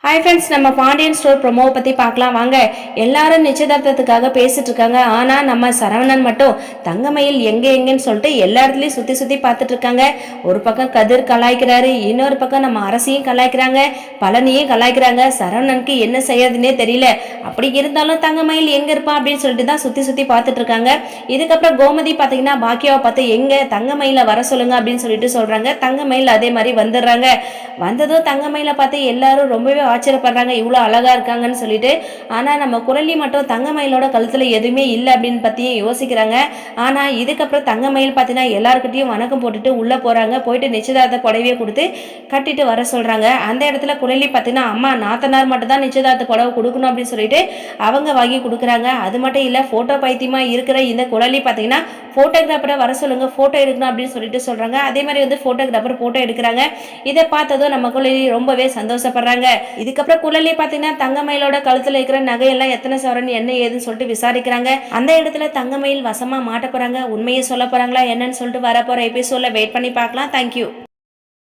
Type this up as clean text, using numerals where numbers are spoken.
Hi friends, நம்ம Pandian store ப்ரொமோவை பற்றி பார்க்கலாம் வாங்க. எல்லாரும் நிச்சயதார்த்தத்துக்காக பேசிட்டு இருக்காங்க. ஆனால் நம்ம சரவணன் மட்டும் தங்கமயில் எங்கேன்னு சொல்லிட்டு எல்லா இடத்துலையும் சுற்றி பார்த்துட்டு இருக்காங்க. ஒரு பக்கம் கதிர் கலாய்க்கிறாரு, இன்னொரு பக்கம் நம்ம அரசியும் கலாய்க்கிறாங்க, பழனியும் கலாய்க்கிறாங்க. சரவணனுக்கு என்ன செய்யறதுன்னே தெரியல. அப்படி இருந்தாலும் தங்கமயில் எங்கே இருப்பா அப்படின்னு சொல்லிட்டு தான் சுற்றி பார்த்துட்டு இருக்காங்க. இதுக்கப்புறம் கோமதி பார்த்தீங்கன்னா பாக்கியாவை பார்த்து எங்கே தங்கமயில வர சொல்லுங்க அப்படின்னு சொல்லிட்டு சொல்கிறாங்க. தங்கமயில் அதே மாதிரி வந்துடுறாங்க. வந்ததும் தங்கமயில பார்த்து எல்லாரும் ரொம்பவே ஆச்சரியப்படுறாங்க, இவ்வளோ அழகா இருக்காங்கன்னு சொல்லிட்டு. ஆனால் நம்ம குரலி மட்டும் தங்கமயிலோட கழுத்தில் எதுவுமே இல்லை அப்படின்னு பற்றியும் யோசிக்கிறாங்க. ஆனால் இதுக்கப்புறம் தங்கமயில் பார்த்தீங்கன்னா எல்லாருக்கிட்டையும் வணக்கம் போட்டுட்டு உள்ளே போகிறாங்க. போயிட்டு நிச்சயதார்த்த புடவையை கொடுத்து கட்டிட்டு வர சொல்கிறாங்க. அந்த இடத்துல குரலி பார்த்தீங்கன்னா அம்மா நாத்தனார் மட்டும் தான் நிச்சயதார்த்த புடவை கொடுக்கணும் அப்படின்னு சொல்லிட்டு அவங்க வாங்கி கொடுக்குறாங்க. அது மட்டும் இல்லை, ஃபோட்டோ பைத்தியமாக இருக்கிற இந்த குரலி பார்த்தீங்கன்னா ஃபோட்டோகிராஃபரை வர சொல்லுங்க, ஃபோட்டோ எடுக்கணும் அப்படின்னு சொல்லிட்டு சொல்கிறாங்க. அதே மாதிரி வந்து ஃபோட்டோகிராஃபர் ஃபோட்டோ எடுக்கிறாங்க. இதை பார்த்ததும் நம்ம குரலி ரொம்பவே சந்தோஷப்படுறாங்க. இதுக்கப்புறம் குழலி பார்த்தீங்கன்னா தங்கமயிலோட கழுத்துல இருக்கிற நகையெல்லாம் எத்தனை சவரன் என்ன ஏதுன்னு சொல்லிட்டு விசாரிக்கிறாங்க. அந்த இடத்துல தங்கமயில் வசமா மாட்ட போறாங்க. உண்மையை சொல்ல போறாங்களா என்னன்னு சொல்லிட்டு வரப்போற எபிசோட்ல வெயிட் பண்ணி பார்க்கலாம். தேங்க்யூ.